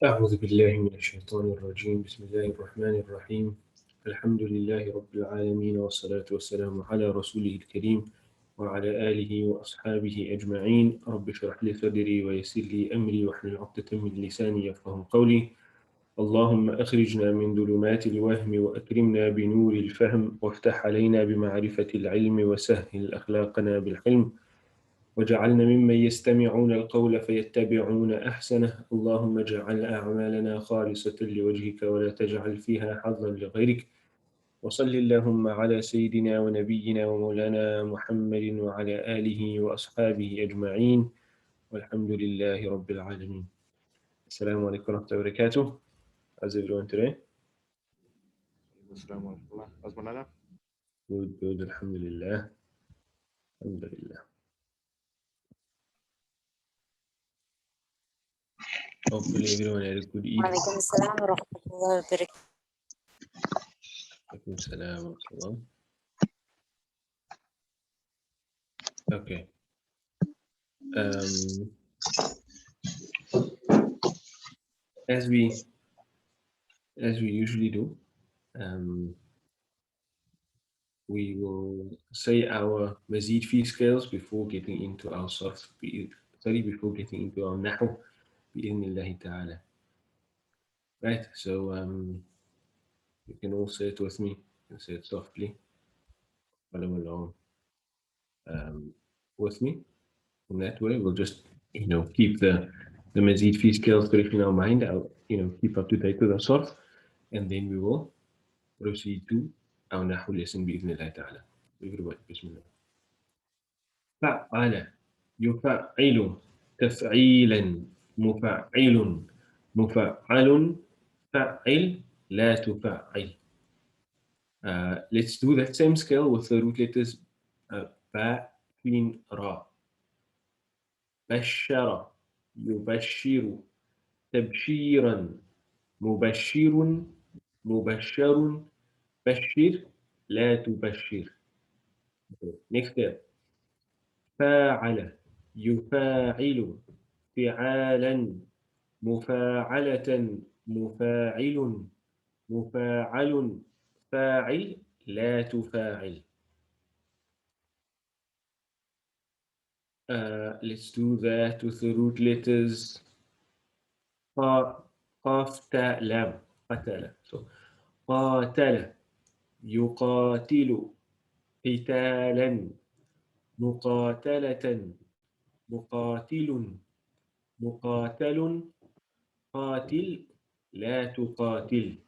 أعوذ بالله من الشيطان الرجيم بسم الله الرحمن الرحيم الحمد لله رب العالمين والصلاة والسلام على رسوله الكريم وعلى آله وأصحابه أجمعين رب اشرح لي صدري ويسر لي أمري واحلل عقدة من لساني يفقه قولي اللهم أخرجنا من ظلمات الوهم وأكرمنا بنور الفهم وافتح علينا بمعرفة العلم وسهل أخلاقنا بالحلم وجعلنا ممن يستمعون القول فيتبعون أحسنه اللهم اجعل أعمالنا خالصة لوجهك ولا تجعل فيها حظا لغيرك وصل اللهم على سيدنا ونبينا ومولانا محمد وعلى آله وأصحابه أجمعين والحمد لله رب العالمين. السلام عليكم ورحمة الله وبركاته. How's everyone today? السلام ورحمة الله. أزمن أنا؟ Good, الحمد لله. الحمد لله. Hopefully everyone had a good evening. وعليكم السلام ورحمة الله وبركاته. عليكم السلام ورحمة الله. Okay. As we usually do, we will say our Mazid fee scales before getting into our Sarf, before getting into our Nahwu, bi'idhnillahi ta'ala. Right, so you can all say it with me, you can say it softly, follow along with me. In that way, we'll just, keep the Mazid fee scales correct in our mind, keep up to date with our Sarf, and then we will proceed to our Nahwu lesson bi'idhnillahi ta'ala. Everybody, Bismillah. فعل يفعل تفعيلا مفعل مفعل فعل لا تفعل. Let's do that same scale with the root letters ba, fin, ra. بشر يبشر تبشيرا مبشر مبشر بشر لا تبشر. Next step. فاعل يفاعل فعالا مفاعلة مفاعل مفاعل فاعل لا تفاعل. Let's do that with the root letters قاف تاء لام قتل. So قاتل يقاتل قتالا مقاتلة مقاتل مقاتل قاتل لا تقاتل.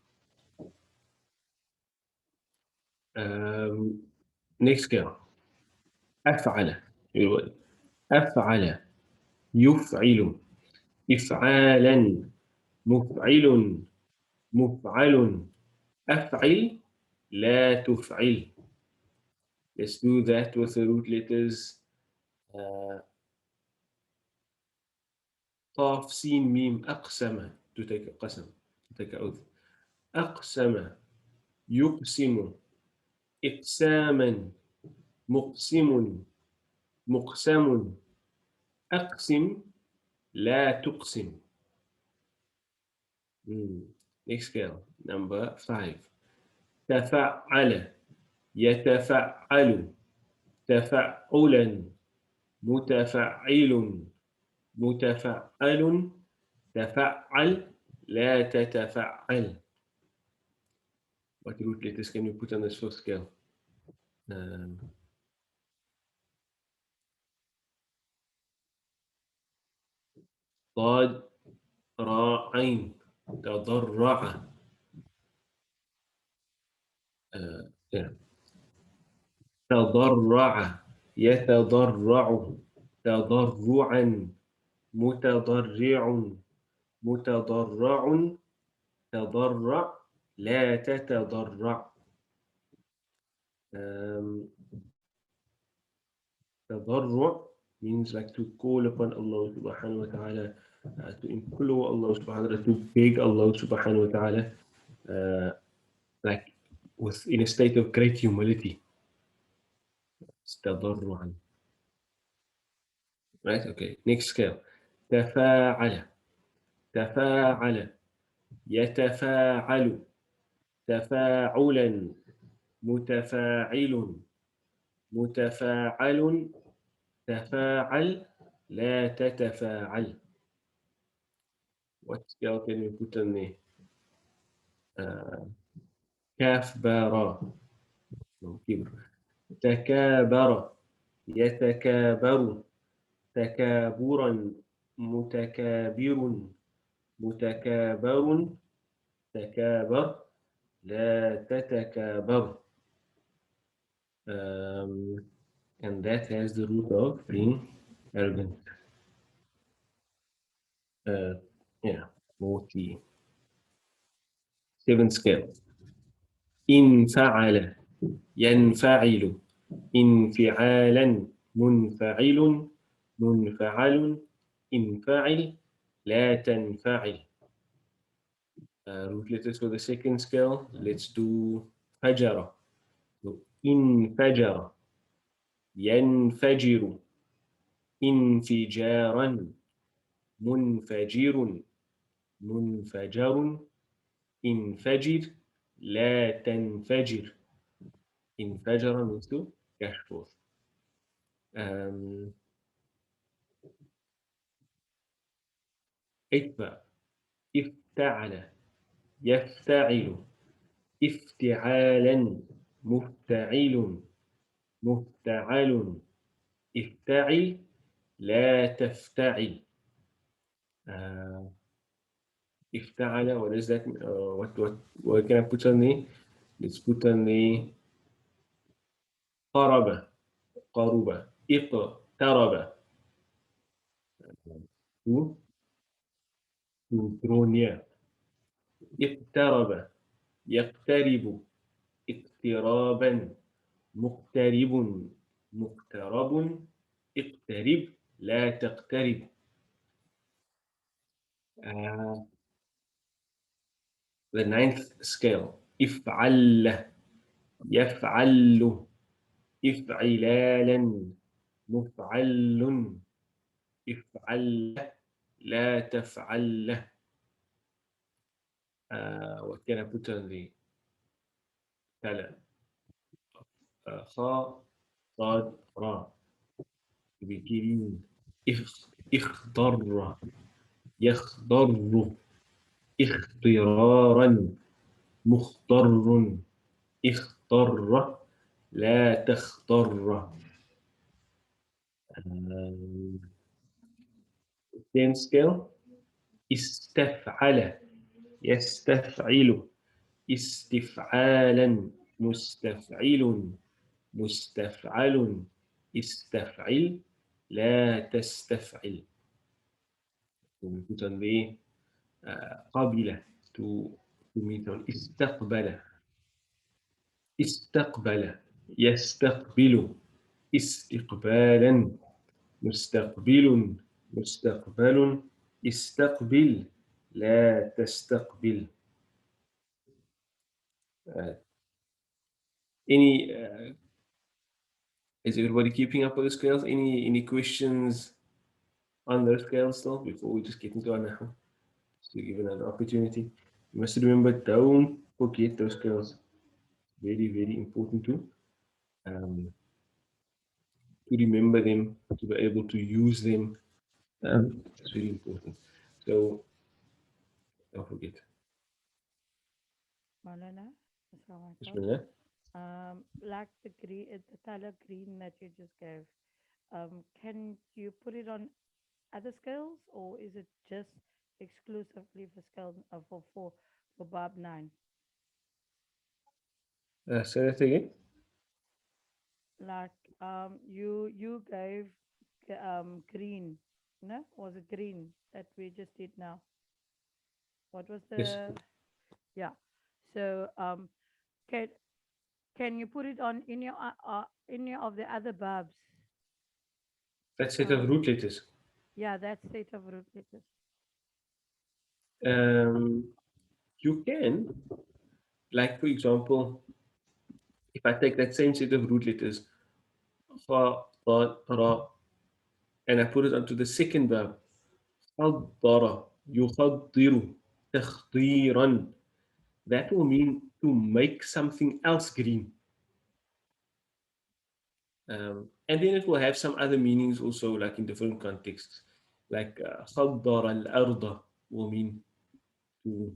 Next scale. أفعل أفعل يفعل إفعالا مفعل مفعل أفعل لا تفعل. Let's do that with the root letters قاف سين ميم أقسم to take a قسم to take a oath. أقسم يقسم إقساما مقسم مقسم أقسم لا تقسم. Next scale, number 5. تفعل يتفعل تفعلا متفعل متفعل تفعل لا تتفعل. What root letters can you put on this first scale? ضاد راء عين تضرع. تضرع يتضرع تضرعا متضرع متضرع تضرع لا تتضرع. تضرع means like to call upon Allah subhanahu wa ta'ala, to implore Allah subhanahu wa ta'ala, to beg Allah subhanahu wa ta'ala, like in a state of great humility. تضرعا. Right, okay, next scale. تفاعل تفاعل يتفاعل تفاعلا متفاعل متفاعل تفاعل لا تتفاعل. What else can we put on there? كاف بارا تكابر يتكابر تكابرا متكابر متكابر تكابر لا تتكابر. And that has the root of being arrogant. Yeah, 47th scale. انفعل ينفعل انفعالا منفعل منفعل انفعل لا تنفعل. Root letters for the second scale. Let's do فجر. So, انفجر ينفجر انفجارا منفجر منفجر انفجر لا تنفجر. انفجر means to gush forth. اتبع افتعل يفتعل افتعالا مفتعل مفتعل افتعل لا تفتعل. افتعل, what is that? What can I put on the? Let's put on the قرب قرب اقترب to draw near. اقترب يقترب اقترابا مقترب مقترب اقترب لا تقترب. The ninth scale. افعل يفعل افعلالا مفعل افعل لا تفعل. What can I put on the تلا خا صاد را بكرين اخضر يخضر اخضرارا مخضر اخضر لا تخضر. Ten scale. استفعل يستفعل استفعالا مستفعل مستفعل استفعل لا تستفعل. Put on قبل to meet on استقبل استقبل يستقبل استقبالا مستقبل مستقبل استقبل لا تستقبل. Any is everybody keeping up with the scales? Any questions on those scales still before we just get into our Nahwu? Just to give another opportunity. You must remember, don't forget those scales. Very, very important to remember them, to be able to use them. It's very important. So don't forget. Maulana, Bismillah. like the color green that you just gave, can you put it on other scales, or is it just exclusively for scale for Bob 9? Say that again. Like you gave green, no? Was it green that we just did now? What was Yes. the yeah? So can can you put it on any of the other babs? That set of root letters. Yeah, that state of root letters. You can, like for example, if I take that same set of root letters, fa, ta, ra, and I put it onto the second verb, خضر يخضر تخضيرا. That will mean to make something else green. And then it will have some other meanings also, like in different contexts. Like خضر الأرض will mean to,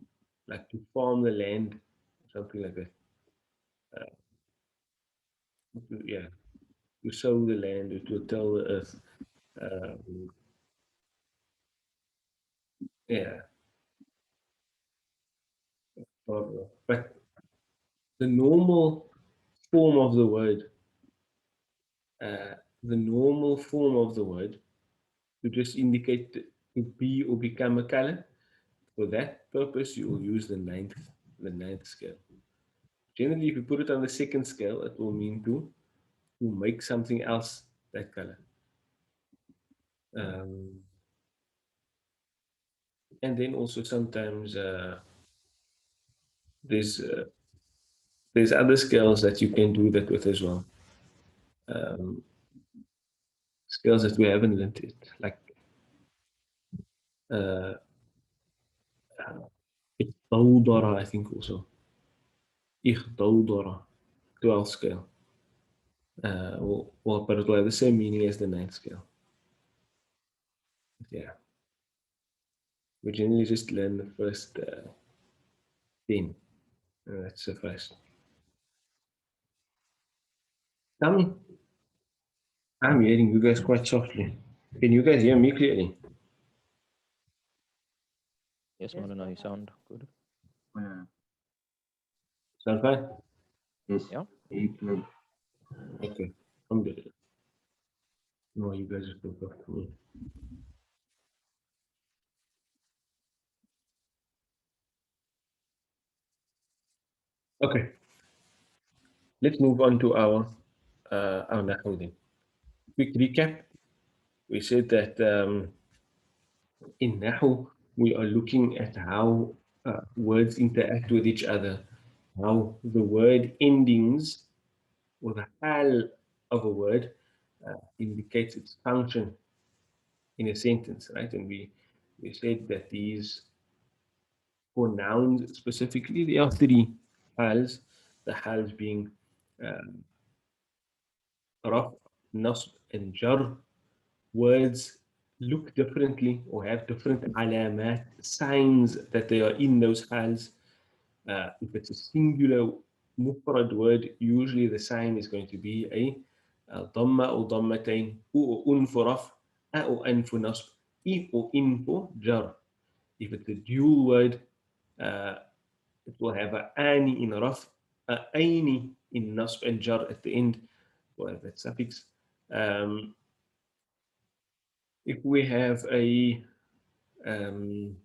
like, to farm the land, something like that. Yeah, to sow the land, or to till the earth. Um, yeah, but the normal form of the word, uh, the normal form of the word to just indicate to be or become a color. For that purpose, you will use the ninth scale. Generally, if you put it on the second scale, it will mean to make something else that color. Um, and then also sometimes there's uh, there's other scales that you can do that with as well. Um, Scales that we haven't learned yet, like uh, I think also. إخضودرة, 12th scale. But it will have the same meaning as the ninth scale. Yeah. We generally just learn the first 10. That's suffice. Tell me, I'm hearing you guys quite softly. Can you guys hear me clearly? Yes, Yes, Maulana, you Farhan. sound good. Sound fine? Yes. Yeah. Okay. I'm good. No, you guys are still talking to me. Okay. Let's move on to our Nahwu then. Quick recap. We said that in Nahwu, we are looking at how words interact with each other, how the word endings or the hal of a word indicates its function in a sentence, right? And we said that these, for nouns specifically, there are three hals. The hals being raf, nasb, and jar. Words look differently or have different alamat, signs that they are in those hals. If it's a singular mufrad word, usually the sign is going to be a dhamma or dhammatain, u or un for raf, a or an for nasb, I or in for jar. If it's a dual word, uh, it will have a ani in raf, a aini in nasb and jar at the end, or that suffix. Um, if we have um,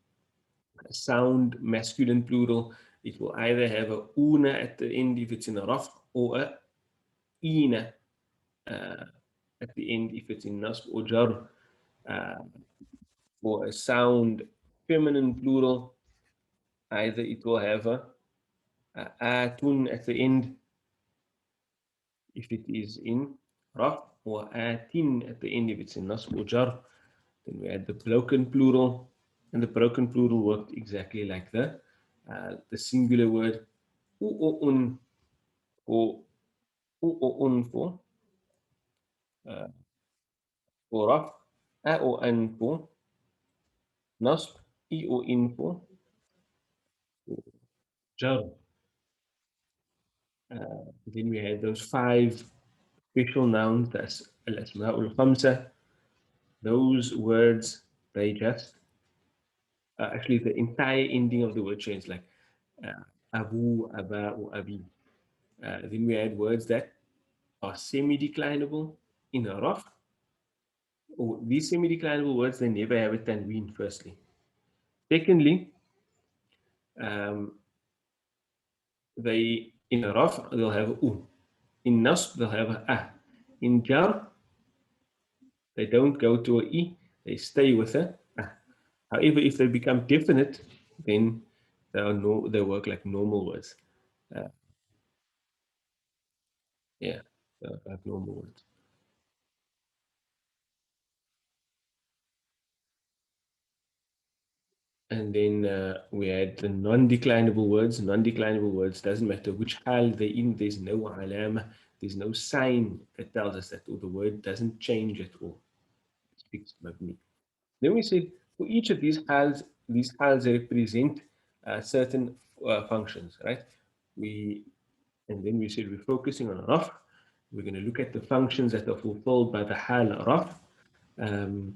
a sound masculine plural, it will either have a una at the end if it's in a raf, or a ina uh, at the end if it's in nasb or jar. Uh, for a sound feminine plural, either it will have a atun at the end if it is in raf, or atin at the end if it's in nasb or jar. Then we had the broken plural, and the broken plural worked exactly like the singular word u or un, or u or un uh, for raf, a or an for nasb, I or in for jar. Then we had those five special nouns, that's al-asma'ul khamsa. Those words, they just, actually the entire ending of the word change, like abu, aba, or abi. Then we had words that are semi-declinable in a raf. Or these semi-declinable words, they never have a tanween, firstly. Secondly, um, they, in a raf, they'll have a u. In nasb, they'll have a a. In jar, they don't go to a I, they stay with a a. However, if they become definite, then they work like normal words. Uh, yeah, like normal words. And then we had the non-declinable words. Non-declinable words, doesn't matter which hal they're in, there's no alama, there's no sign that tells us that, or the word doesn't change at all. It's fixed mabni. Then we said for each of these hals represent certain functions, right? And then we said we're focusing on raf. We're going to look at the functions that are fulfilled by the hal raf, and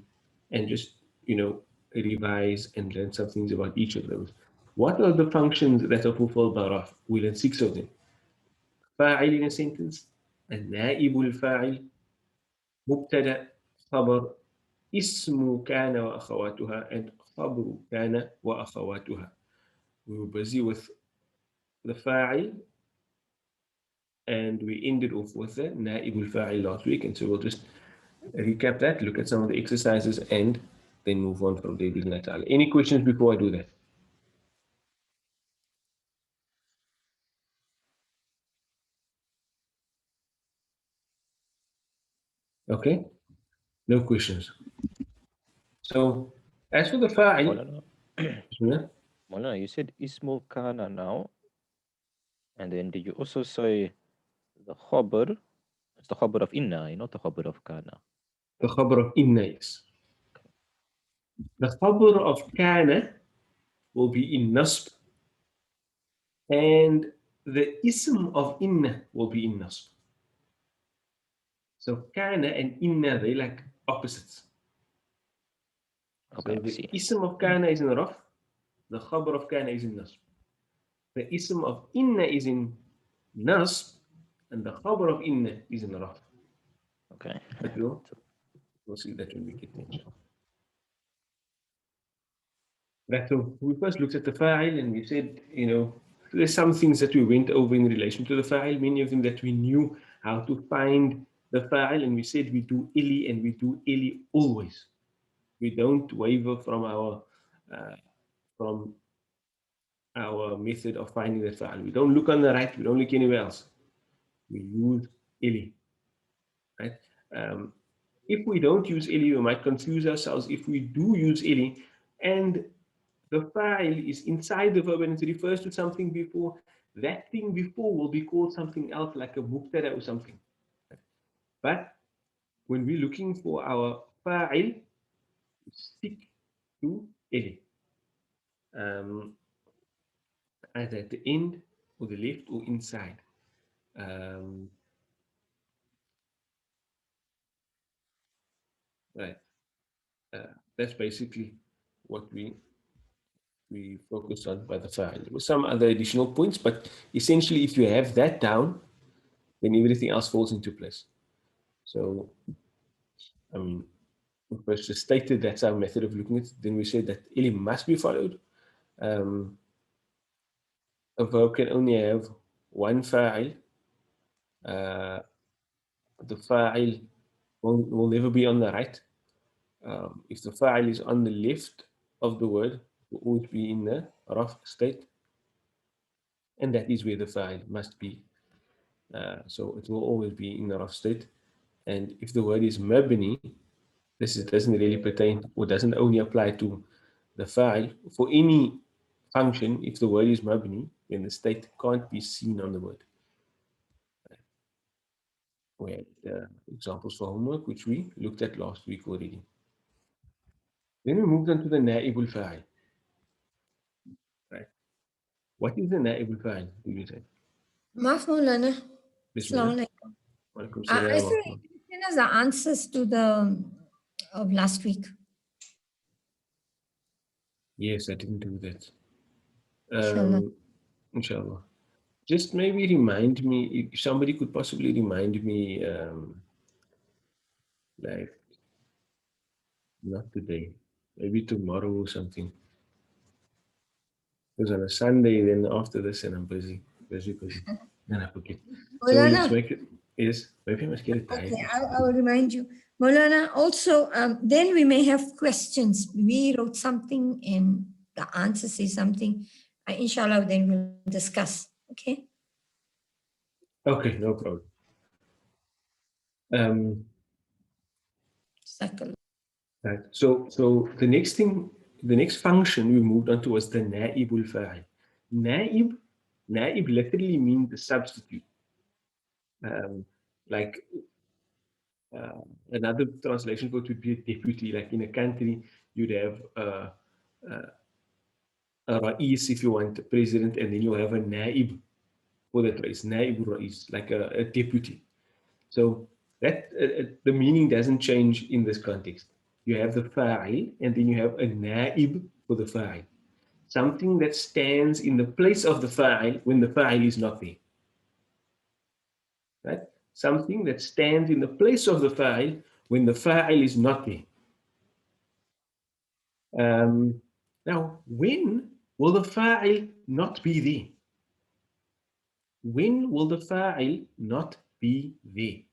just, revise and learn some things about each of those. What are the functions that are fulfilled by raf? We learned 6 of them. فاعل in a sentence, النائب الفاعل, مبتدأ, خبر, اسم كان وأخواتها, and خبر كان وأخواتها. We were busy with the fa'il, and we ended off with the نائب الفاعل last week, and so we'll just recap that, look at some of the exercises, and then move on from there. Any questions before I do that? Okay, no questions. So as for the fa'il, Maulana, you said Ismul Kana now, and then did you also say the khabar? It's the khabar of inna, not the khabar of kana. The khabar of inna, yes. The khabar of kana will be in nasb, and the ism of inna will be in nasb. So kana and inna, they're like opposites. Okay, so the ism of kana is in raf, the khabar of kana is in nasb. The ism of inna is in nasb, and the khabar of inna is in raf. Okay. But we'll see that when we get there. Right, so we first looked at the fa'il, and we said, there's some things that we went over in relation to the fa'il, many of them that we knew how to find the fa'il, and we said we do ili, and we do ili always. We don't waver from our method of finding the fa'il. We don't look on the right, we don't look anywhere else. We use ili, right? If we don't use ili, we might confuse ourselves. If we do use ili, and the fa'il is inside the verb and it refers to something before, that thing before will be called something else, like a mubtada or something. But when we're looking for our fa'il, we stick to ili. Either at the end, or the left, or inside. Right. That's basically what we focus on by the fa'il. With some other additional points, but essentially, if you have that down, then everything else falls into place. So, I mean, we first just stated that's our method of looking at it. Then we said that ili must be followed. A verb can only have one fa'il. The fa'il will never be on the right. If the fa'il is on the left of the word, it will always be in the raf state. And that is where the fa'il must be. So it will always be in the raf state. And if the word is mabni, doesn't really pertain, or doesn't only apply to the fa'il. For any function, if the word is mabni, then the state can't be seen on the word. We had examples for homework, which we looked at last week already. Then we moved on to the Naib al-Fa'il. Right. What is the Naib al-Fa'il, do you say? Maaf, Maulana. Bismillah. Assalamualaikum. I said, send us the answers to the of last week. Yes, I didn't do that. Inshallah. Inshallah. Just maybe remind me, if somebody could possibly remind me, like, not today, maybe tomorrow or something. Because on a Sunday, then after this, and I'm busy. Then I forget. So let's make it. Yes, maybe I must get it tied. Okay, I will remind you. Maulana, also, then we may have questions. We wrote something and the answer says something. Inshallah, then we'll discuss. Okay? Okay, no problem. Circle. Right. So the next thing the next function we moved on to was the Naibul Fa'il. Naib literally means the substitute. Like another translation for it would be a deputy. Like in a country, you'd have a Rais, if you want, a president, and then you have a Naib for that Rais, Naib Rais, like a deputy. So that the meaning doesn't change in this context. You have the Fa'il, and then you have a Naib for the Fa'il. Something that stands in the place of the Fa'il when the Fa'il is not there. Right? Something that stands in the place of the Fa'il when the Fa'il is not there. Now, when will the Fa'il not be there? When will the Fa'il not be there?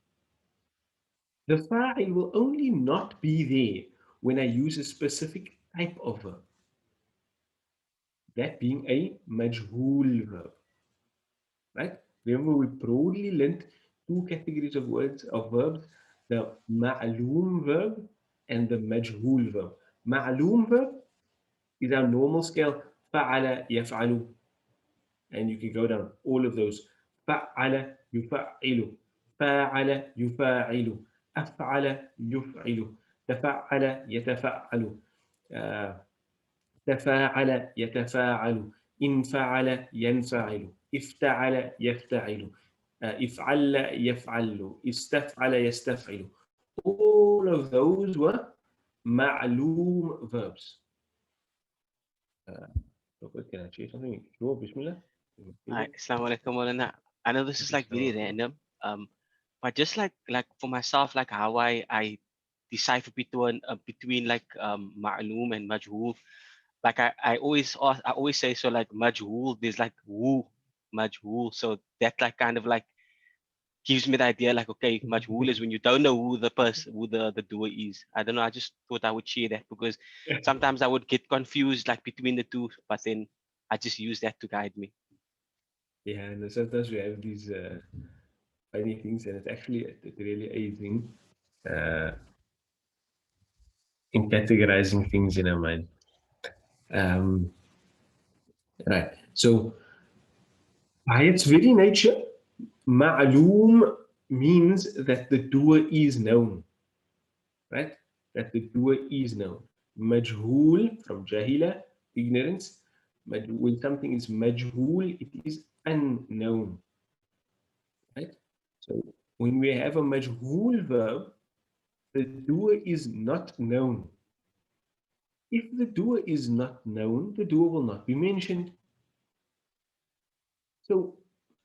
The Fa'il will only not be there when I use a specific type of verb. That being a majhul verb. Right? Remember, we broadly linked two categories of words, of verbs, the ma'loom verb and the majhul verb. Ma'loom verb is our normal scale, fa'ala yaf'alu. And you can go down all of those. Fa'ala yufa''ilu. Fa'ala yufa'ilu. Af'ala yuf'ilu. Tafa'ala yatafa'alu. تفاعل يتفاعل انفعل ينفعل افتعل يفتعل افعل يفعل استفعل يستفعل. All of those were معلوم verbs. Can I say something? Sure, Bismillah. Hi, Assalamu alaikum, Maulana. I know this is like very random, but just like for myself, like how I decipher between like ma'loom and majhul. Like I always ask, I always say, so like majhul, there's like who majhul, so that like kind of like gives me the idea like, okay, majhul is when you don't know who the person, who the doer is. I don't know, I just thought I would share that because sometimes I would get confused like between the two, but then I just use that to guide me. Yeah, and sometimes we have these funny things, and it's actually really aiding in categorizing things in our mind. Right. So, by its very nature, ma'loom means that the doer is known. Right? That the doer is known. Majhul, from jahila, ignorance. When something is majhul, it is unknown. Right? So when we have a majhul verb, the doer is not known. If the doer is not known, the doer will not be mentioned. So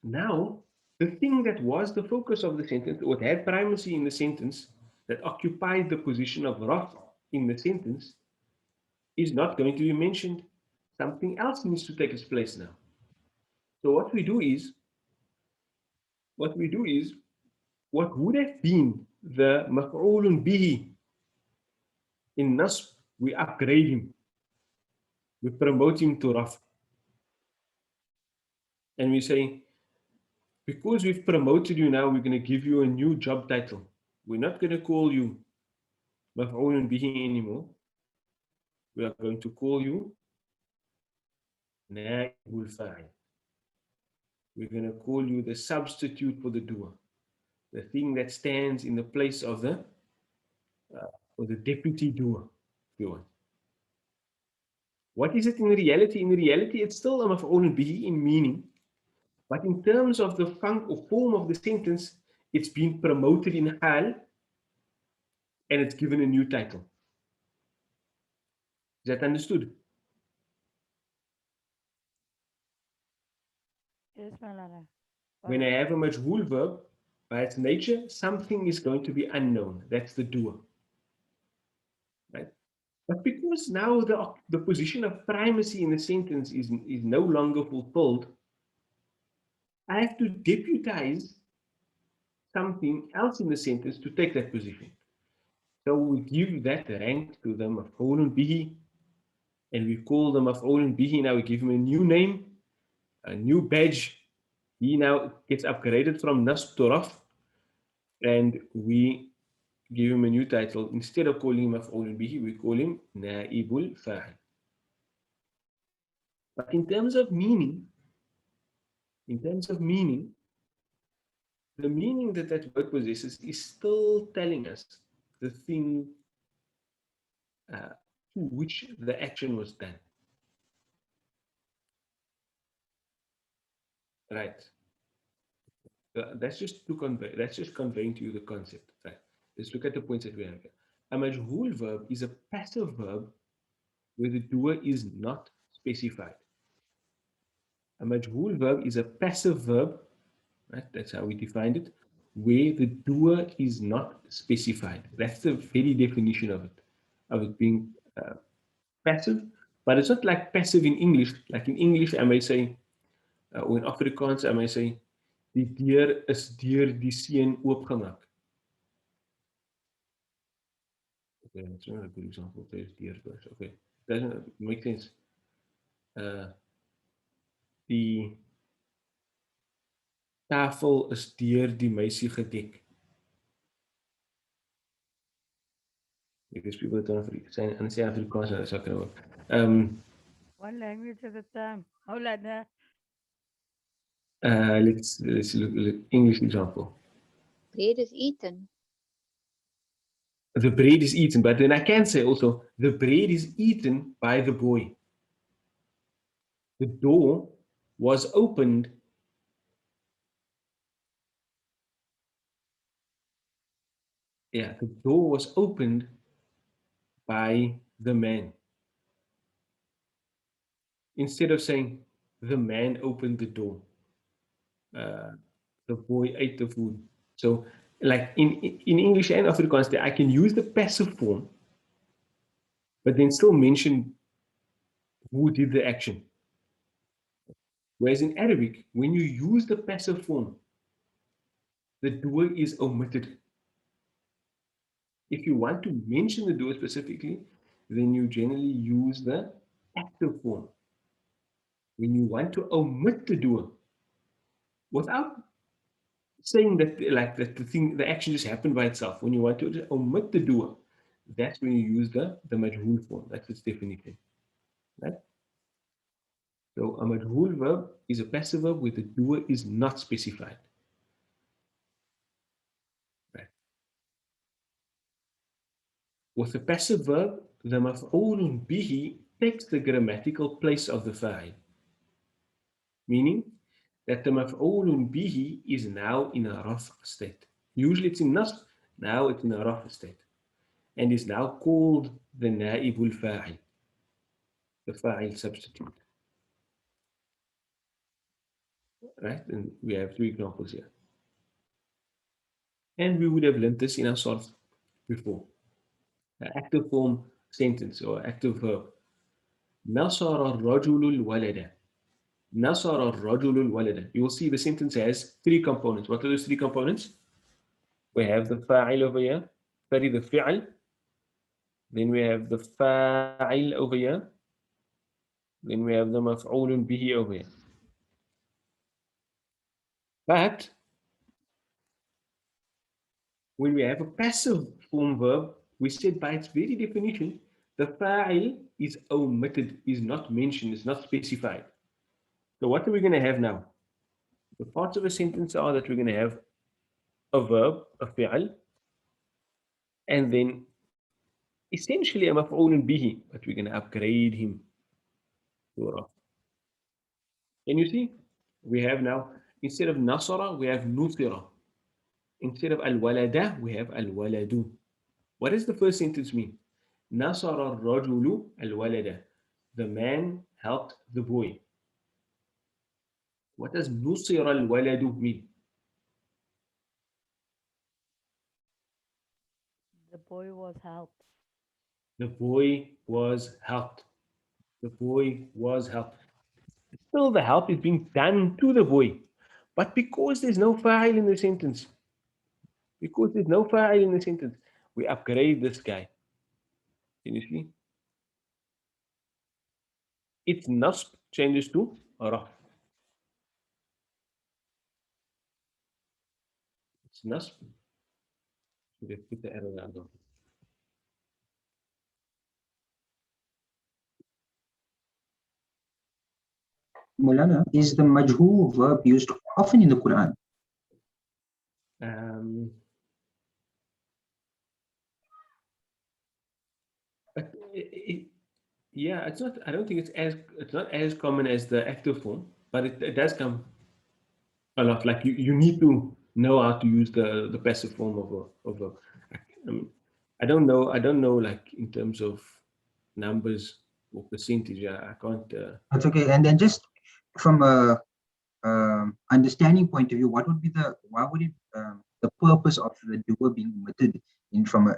now, the thing that was the focus of the sentence, what had primacy in the sentence, that occupied the position of raf in the sentence, is not going to be mentioned. Something else needs to take its place now. So what we do is, what would have been the maf'ulun bihi in nasb, we upgrade him. We promote him to raf. And we say, because we've promoted you now, we're going to give you a new job title. We're not going to call you maf'ulun bihi anymore. We are going to call you naibul fa'il. We're going to call you the substitute for the doer, the thing that stands in the place of the deputy doer, if you want. What is it in reality? In reality, it's still a maf'ulun bihi in meaning, but in terms of the form of the sentence, it's been promoted in hal and it's given a new title. Is that understood? Yes, Malala. When I have a majhul verb, by its nature, something is going to be unknown. That's the doer. Right? But because now the position of primacy in the sentence is no longer fulfilled, I have to deputize something else in the sentence to take that position. So we give that rank to the maf'ulun bihi, and we call the maf'ulun bihi, now we give him a new name, a new badge. He now gets upgraded from nasb to raf, and we give him a new title. Instead of calling him maf'ulun bihi, we call him naibul fa'il. But in terms of meaning, the meaning that that word possesses is still telling us the thing to which the action was done. Right. That's just to convey. That's just conveying to you the concept. Right. Let's look at the points that we have here. A majhul verb is a passive verb where the doer is not specified. A majhul verb is a passive verb, right? That's how we defined it, where the doer is not specified. That's the very definition of it being passive. But it's not like passive in English. Like in English, I may say, or in Afrikaans, I may say, die deur is deur die seun oopgemaak. Okay, that's not a good example. There's deur first. Okay, doesn't make sense. Die tafel is deur die meisie gedek. Because people don't say Afrikaans, that's not going to work. One language at a time. Hola, Let's look English example. Bread is eaten. The bread is eaten, but then I can say also the bread is eaten by the boy. The door was opened. Yeah, the door was opened by the man. Instead of saying the man opened the door, the boy ate the food. So, like in English and Afrikaans, I can use the passive form, but then still mention who did the action. Whereas in Arabic, when you use the passive form, the doer is omitted. If you want to mention the doer specifically, then you generally use the active form. When you want to omit the doer, without saying that like that the action just happened by itself, when you want to omit the doer, that's when you use the majhul form. That's its definition. Right? So a majhul verb is a passive verb where the doer is not specified. Right? With a passive verb, the maf'ulun bihi takes the grammatical place of the fa'il, meaning that the maf'ulun bihi is now in a raf' state. Usually it's in nasb, now it's in a raf' state, and is now called the naibul fa'il, the fa'il substitute. Right? And we have two examples here. And we would have learned this in our source before. An active form sentence or active verb. نصر الرجل الولد. نصر الرجل الولد. You will see the sentence has three components. What are those three components? We have the fa'il over here. Sorry, the fi'al. Then we have the fa'il over here. Then we have the maf'ulun bihi over here. But when we have a passive form verb, we said by its very definition, the fa'il is omitted, is not mentioned, is not specified. So what are we going to have now? The parts of a sentence are that we're going to have a verb, a fi'al, and then essentially a maf'ulun bihi, but we're going to upgrade him to a raf. Can you see? We have now, instead of nasara, we have nusira. Instead of al-walada, we have al-waladu. What does the first sentence mean? Nasara al-rajulu al-walada. The man helped the boy. What does nusira al-waladu mean? The boy was helped. The boy was helped. The boy was helped. Still, the help is being done to the boy. But because there's no fa'il in the sentence, we upgrade this guy. Can you see? Its nasb changes to raf. It's nasb. Let's put the arrow down. Maulana, is the majhul verb used often in the Quran? But yeah, it's not. I don't think it's not as common as the active form, but it does come a lot. Like you need to know how to use the passive form of a. I don't know. I don't know, like, in terms of numbers or percentage. I can't. That's okay. And then just from a understanding point of view, what would be the purpose of the dua being omitted from a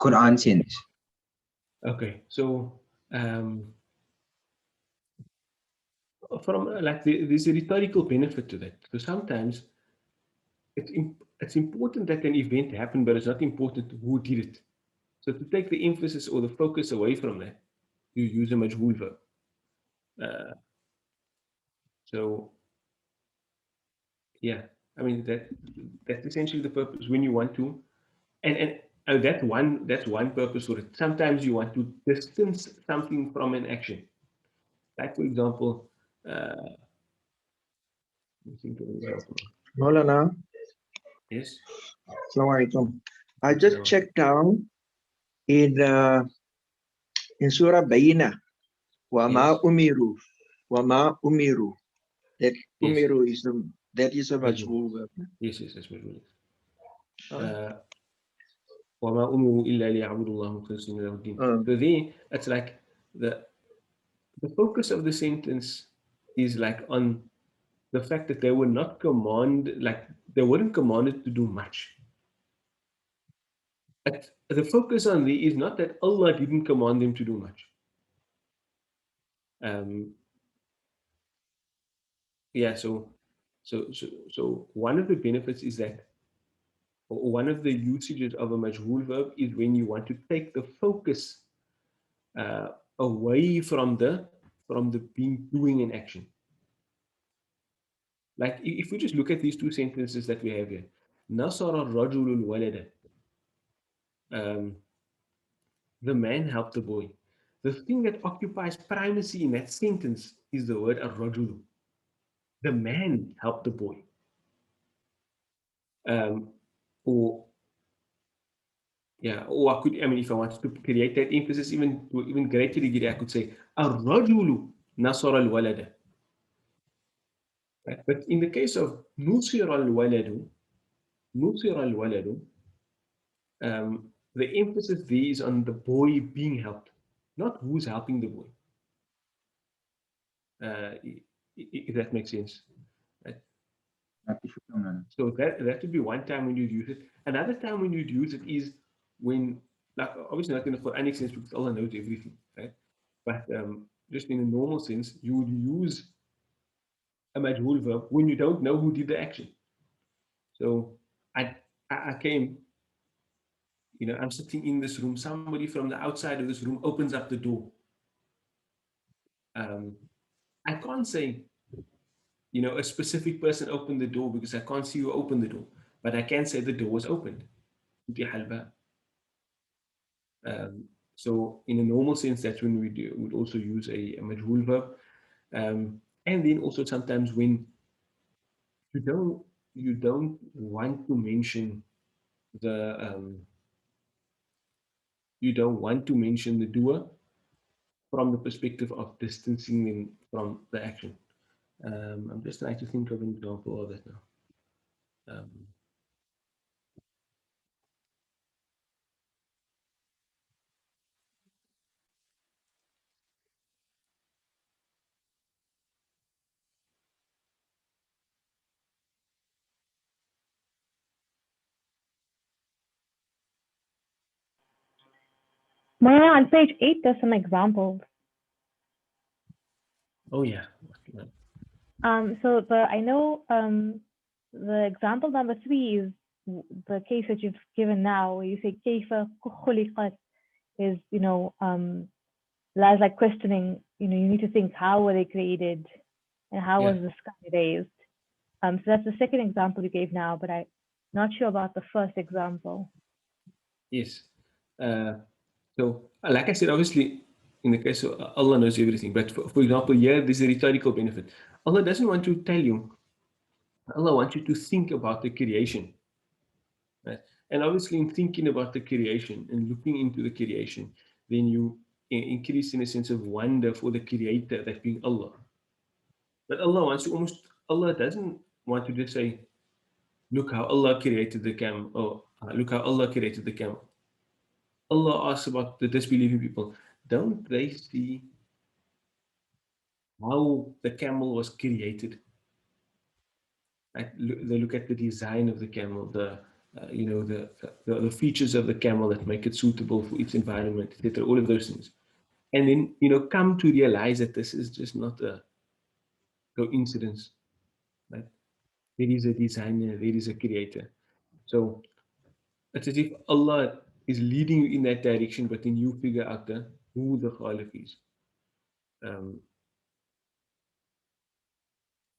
Quran sense? Okay, so from like there's a rhetorical benefit to that. So sometimes it's important that an event happened, but it's not important who did it. So to take the emphasis or the focus away from that, you use a majhul verb. So yeah, I mean that's essentially the purpose when you want to, and that's one purpose for it. Sometimes you want to distance something from an action. Like for example, let me think of an example. Maulana, Yes. Assalamualaikum. I just checked down in Surah Bayina, Wama Umiru, Wama Umiru. That Umiru is a majhul verb. Yes, that's majhul. وَمَا أُمِرُوا إِلَّا لِيَعْبُدُوا اللَّهَ مُخْلِصِينَ لَهُ الدِّينَ. So there, it's like the focus of the sentence is like on the fact that they were not they weren't commanded to do much. But the focus on there is not that Allah didn't command them to do much. Yeah, so one of the benefits is that, or one of the usages of a majhul verb is when you want to take the focus away from the doing an action. Like if we just look at these two sentences that we have here, Nasara rajulul walada. The man helped the boy. The thing that occupies primacy in that sentence is the word ar-rajulu. The man helped the boy. Or I could, if I wanted to create that emphasis even to even greater degree, I could say ar-rajulu nasara al-walada. Right? But in the case of nusira al-waladu, the emphasis there is on the boy being helped, not who's helping the boy. If that makes sense. Right? So that would be one time when you'd use it. Another time when you'd use it is when, like, obviously not in the Quranic sense because Allah knows everything, right? But just in a normal sense, you would use a majhul verb when you don't know who did the action. So I came, I'm sitting in this room, somebody from the outside of this room opens up the door. I can't say, a specific person opened the door because I can't see who opened the door, but I can say the door was opened. So in a normal sense, that's when we would also use a majhul verb. And then also sometimes when you don't want to mention the doer from the perspective of distancing them from the action. I'm just trying to think of an example of that now. Mara, on page 8, there's some examples. Oh yeah. So I know the example number 3 is the case that you've given now, where you say kayfa khuliqat is, like questioning, you need to think, how were they created and how was the sky raised? So that's the second example you gave now, but I'm not sure about the first example. Yes. So like I said, obviously in the case of Allah knows everything. But for example, here there's a rhetorical benefit. Allah doesn't want to tell you. Allah wants you to think about the creation. Right? And obviously, in thinking about the creation and looking into the creation, then you increase in a sense of wonder for the creator, that being Allah. But Allah doesn't want to just say, look how Allah created the camel, or look how Allah created the camel. Allah asks about the disbelieving people, don't they see how the camel was created? Right? They look at the design of the camel, the features of the camel that make it suitable for its environment, etc. All of those things, and then come to realize that this is just not a coincidence. Right? There is a designer, there is a creator. So it's as if Allah is leading you in that direction, but then you figure out who the Khaliq is.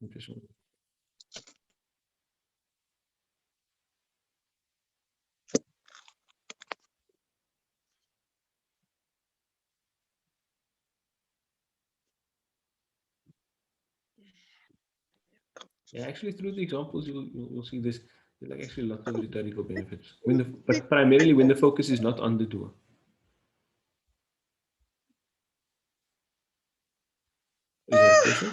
Interesting. Yeah, actually, through the examples, you'll see this. There's like actually lots of rhetorical benefits. But primarily when the focus is not on the doer. Is there a question?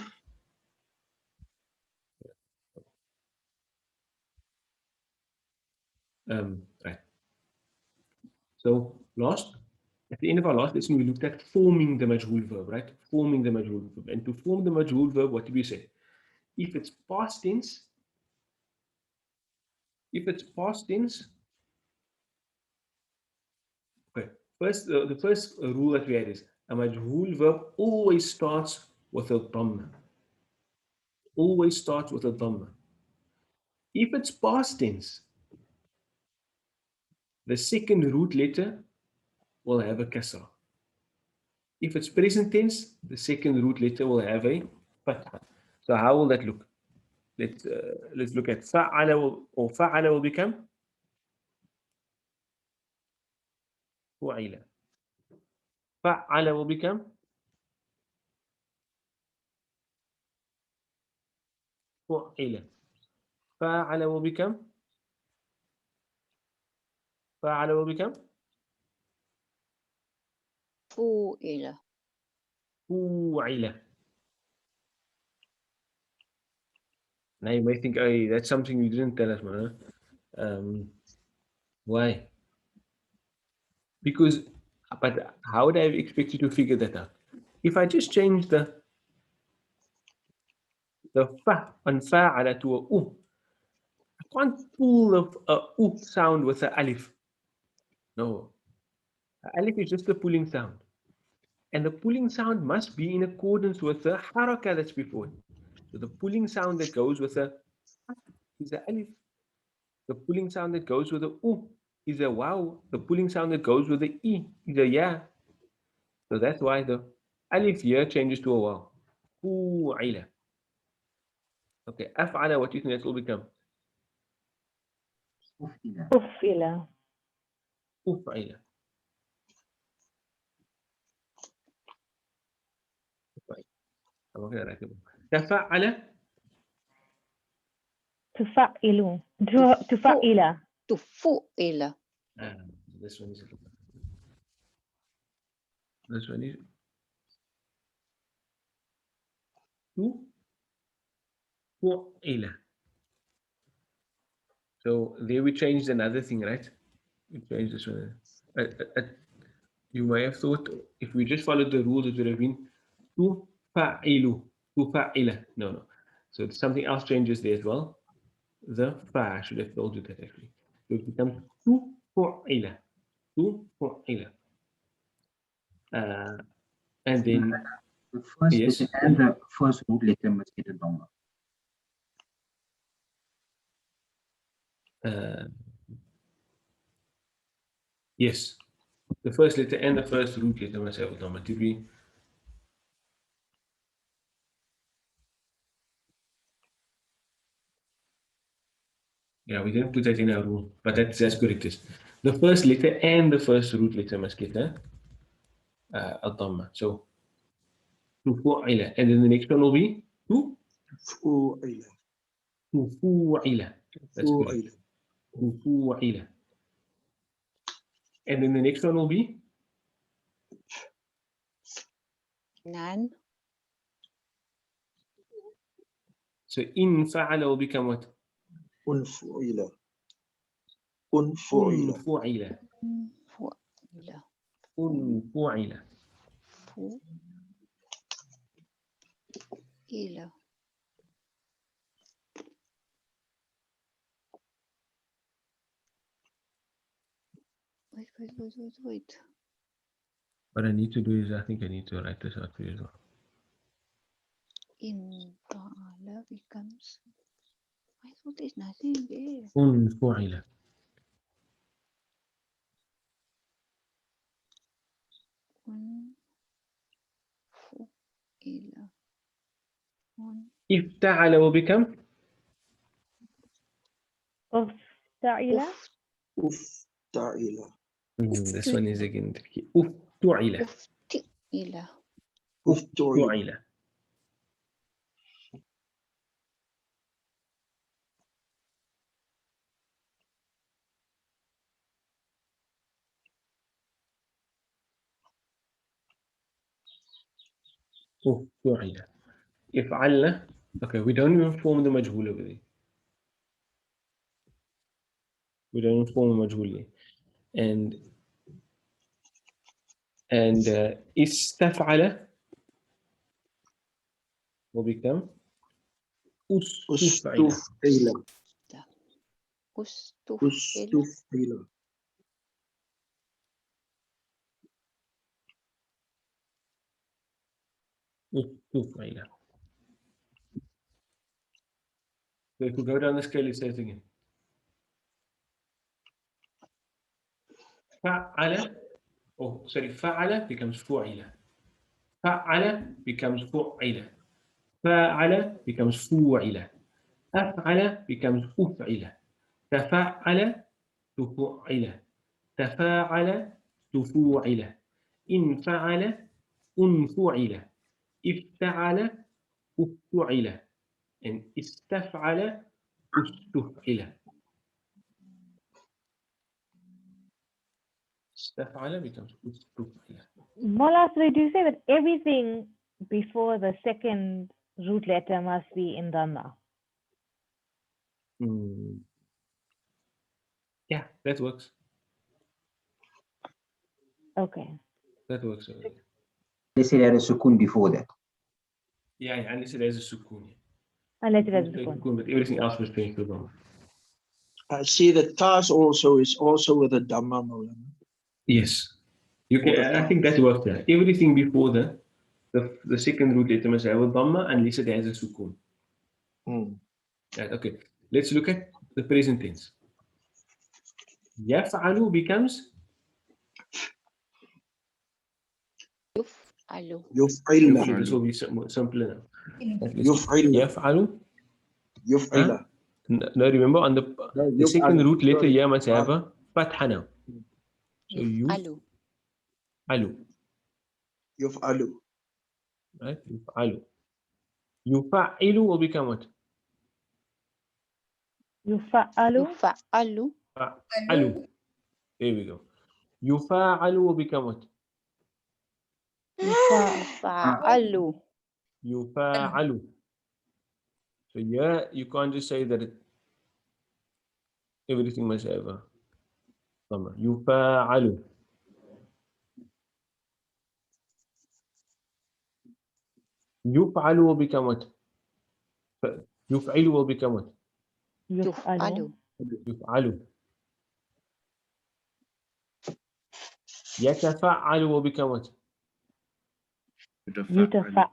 Right. So at the end of our last lesson, we looked at forming the majhul verb, right? Forming the majhul verb. And to form the majhul verb, what did we say? If it's past tense, okay. First, the first rule that we had is a majhul verb always starts with a dhamma. Always starts with a dhamma. If it's past tense, the second root letter will have a kasra. If it's present tense, the second root letter will have a fatha. So how will that look? Let's look at fa'ala, or fa'ala will become fu'ila. Fa'ala will become fu'ila. Fa'ala will become فُوئِلَ. fu'ila. Now you may think, hey, that's something you didn't tell us, man. Why? But how would I expect you to figure that out? If I just change the fa on fa'ala to a u, I can't pull a u sound with a alif. No. Alif is just a pulling sound. And the pulling sound must be in accordance with the haraka that's before it. So the pulling sound that goes with the is the alif. The pulling sound that goes with the u is a waw. The pulling sound that goes with the e is a ya. So that's why the alif here changes to a waw. Fu'ila. Okay, af'ala, what do you think that will become? Ufila. Uf'ila. I'm not going to write it. Tafa'ala. Tufa'ilu. Tufa'ila. تُفُئِلَ. This one is fu'ila. So there we changed another thing, right? We changed this one. You may have thought if we just followed the rules, it would have been tufa'ilu, tufa'ila. No. So something else changes there as well. The fa, I should have told you that actually. So it becomes tufu'ila, tufu'ila. And then The first yes. letter and the first root letter must get a dhamma. Yes, the first letter and the first root letter must have a dhamma. Did we? Yeah, we didn't put that in our rule, but that's correct. The first letter and the first root letter must get a الضمة. So تفعل, and then the next one will be فعل تفعل. That's correct. فعل تفعل. And then the next one will be نعم so إن فعل will become what? أنفعل أنفعل أنفعل. فعل أنفعل. فعل wait. What I need to do is I think I need to write this out for you as well. In Ta'ala becomes. I thought there's nothing there. أنفعل. افتعل will become افتعل. أفتعل this one is again tricky. افتعل. أفتعل أفتعل افتعل. افتعل. افعلنا. Okay, we don't even form the مجهول over there. We don't even form the مجهول. And استفعل will become استفعل. أستفعل أستفعل أستفعل استفعل. So if we go down the scale, it says again. فعل, oh sorry, فعل becomes فعل. فعل becomes فعل. فعل becomes فوعل. أفعل becomes أفعل. تفعل تفعل. تفاعل تفوعل. انفعل انفعل. افتعل افتعل. and استفعل استفعل. استفعل becomes استفعل. Mola, so do you say that everything before the second root letter must be in Dhamma? Yeah, that works. Okay. That works. They say there is sukun before that. Yeah, unless it has a sukun. Unless it has a Sukun, sukun. but everything else was changed to Dhamma. I see the tas also is also with a Dhamma Maulana. Yes. You can, I think that works there. Everything before the second root letter must have a Dhamma unless it has a sukun. Right, okay. Let's look at the present tense. يفعل becomes يفعل يفعل okay, this will be simpler now. يفعل يفعل. يفعل No, remember on the second root letter ya must have a fatha now. So يفعل يفعل. يفعل Right? يفعل. يفعل will become what? يفعل. يفعل فعل. There we go. يفعل will become what? يفعل يفعل. So yeah, you can't just say that everything must have a Dhamma. يفعل. يفعل will become what? يفعل will become what? يفعل يفعل. يتفعل will become what? يتفعل.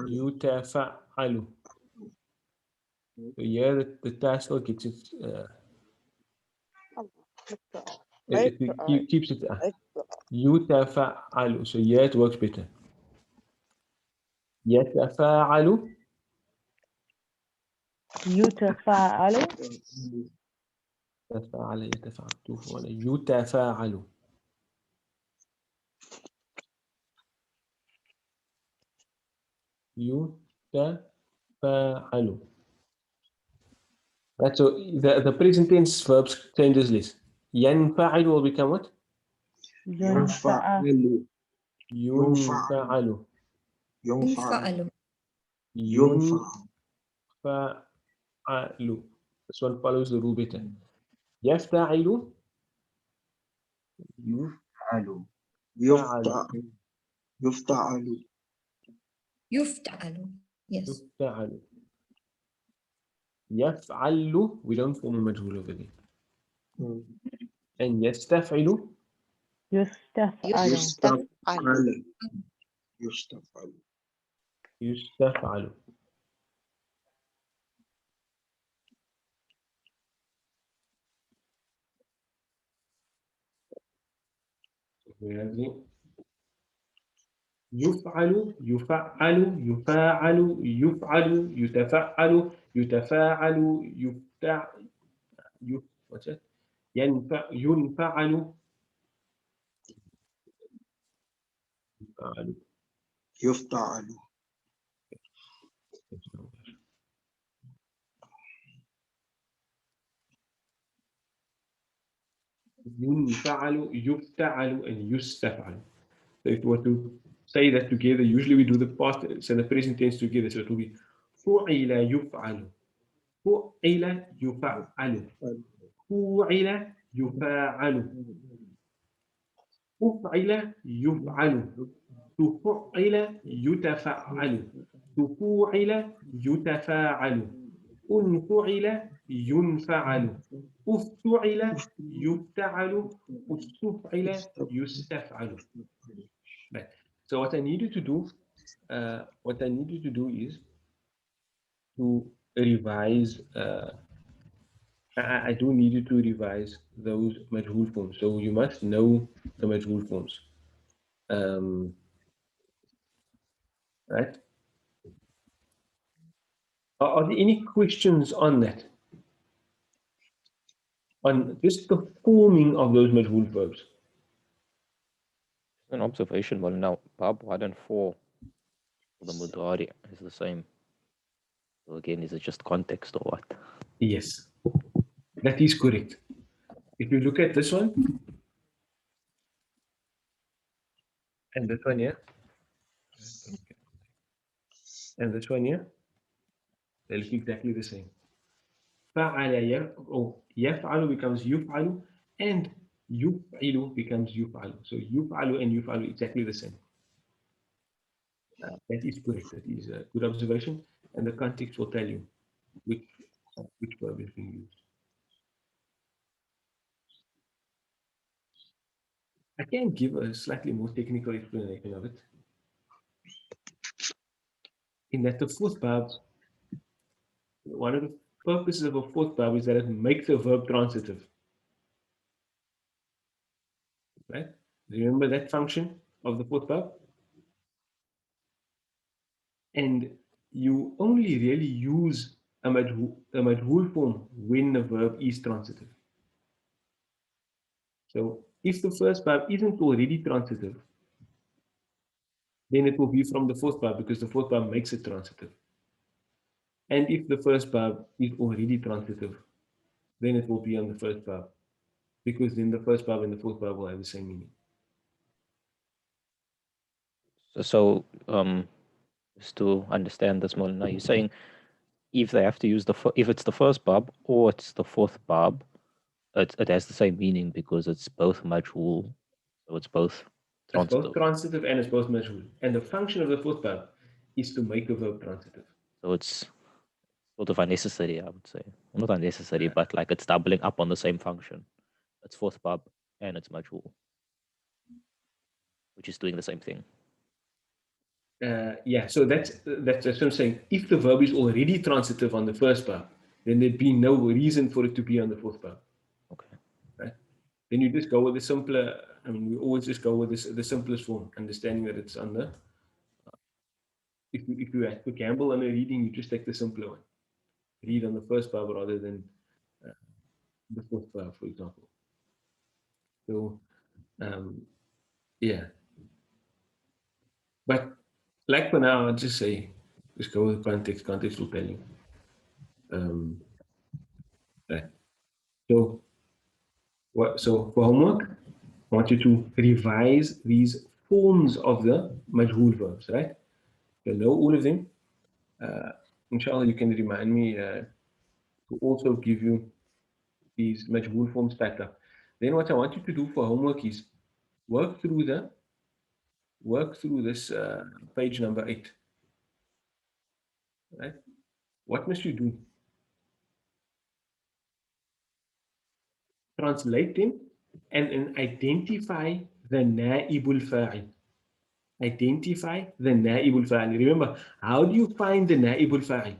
يتفعل. So yeah, the task still gets it. It keeps it. يتفعل. So yeah, it works better. يتفاعل. يتفاعل. يتفاعل يتفاعل يتفاعل. يتفاعل. Right, so the present tense verbs changes less. ينفعل will become what? ينفع ينفعل ينفعل. ينفعل ينفعل. ينفع This one follows the rule better. يفتعل. يفعل يفتعل يفتعل يفتعل. Yes. يفتعل. يفعل. We don't form a majhul over there. And يستفعل. يستفعل يستفعل يستفعل يستفعل. يفعل يفعل يفاعل يفعل يتفعل يتفاعل يفتع what's that? ينفعل يفتعل ينفعل يفتعل and يستفعل. So if you were to say that together, usually we do the past and the present tense together. So it will be فعل يفعل فعل يفعل فعل يفاعل أفعل يفعل تفعل يتفعل تفوعل يتفاعل أنفعل ينفعل أفتعل يفتعل أستفعل يستفعل. Right. So what I need you to do, is to revise. I do need you to revise those majhul forms. So you must know the majhul forms. Right? Are there any questions on that? On just the forming of those majhul verbs? An observation. Well, now, Bab 1 and 4 for the Mudari is the same. So again, is it just context or what? Yes, that is correct. If you look at this one and this one here, and this one here, they look exactly the same. فعل يفعل becomes يفعل and يفعل becomes يفعل. So يفعل and يفعل exactly the same. That is correct. That is a good observation, and the context will tell you which verb is being used. I can give a slightly more technical explanation of it. In that the fourth verb, one of the purposes of a fourth verb is that it makes a verb transitive. Right? Remember that function of the fourth verb? And you only really use a majhul form when the verb is transitive. So if the first verb isn't already transitive, then it will be from the fourth verb because the fourth verb makes it transitive. And if the first verb is already transitive, then it will be on the first verb because then the first verb and the fourth verb will have the same meaning. So, just to understand this more, now you're saying if they have to use if it's the first Bab or it's the fourth Bab, it has the same meaning because it's both majhul, so it's both transitive. It's both transitive and it's both majhul. And the function of the fourth verb is to make a verb transitive. So it's sort of unnecessary, I would say. Well, not unnecessary, but like it's doubling up on the same function. It's fourth Bab and it's majhul, which is doing the same thing. Yeah, so that's what I'm saying. If the verb is already transitive on the first verb, then there'd be no reason for it to be on the fourth verb. Okay. Right? Then you just go with the simpler. I mean, we always just go with the simplest form, understanding that it's on the. If you have to gamble on a reading, you just take the simpler one. Read on the first verb rather than the fourth verb, for example. So, yeah. But like for now, I'll just say Just go with context. Context will tell you. Right. So, so for homework, I want you to revise these forms of the majhul verbs, right? You know all of them. Inshallah, you can remind me to also give you these majhul forms back up. Then what I want you to do for homework is work through this page number 8. Right? What must you do? Translate them and identify the naibul fa'il. Identify the naibul fa'il. Remember, how do you find the naibul fa'il?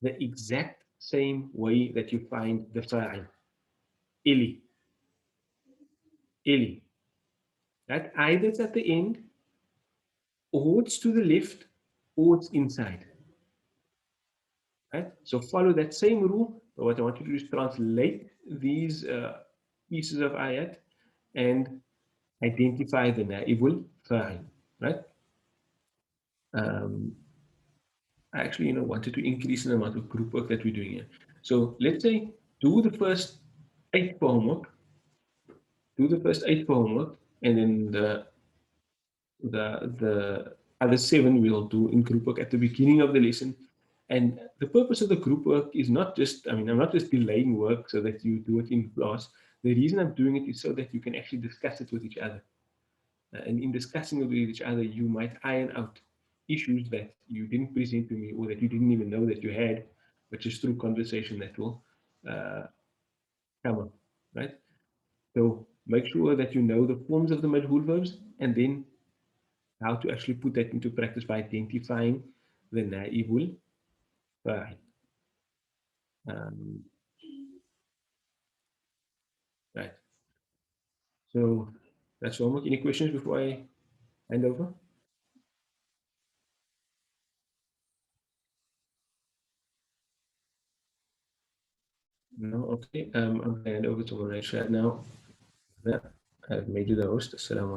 The exact same way that you find the fa'il. Ili. Ili. That either it's at the end, or it's to the left, or it's inside. Right? So follow that same rule. But what I want you to do is translate these pieces of ayat and identify the naibul fa'il. Right? I actually, wanted to increase the amount of group work that we're doing here. So let's say do the first 8 for homework. Do the first 8 for homework, and then the other 7 we'll do in group work at the beginning of the lesson. And the purpose of the group work is not just, I'm not just delaying work so that you do it in class. The reason I'm doing it is so that you can actually discuss it with each other. And in discussing it with each other, you might iron out issues that you didn't present to me or that you didn't even know that you had, which is through conversation that will come up, right? So make sure that you know the forms of the majhul verbs and then how to actually put that into practice by identifying the naibul fa'il. Right. So that's homework. Any questions before I hand over? No? Okay. I'm going to hand over to Malaysia now. Yeah, I've made you the host. Assalamu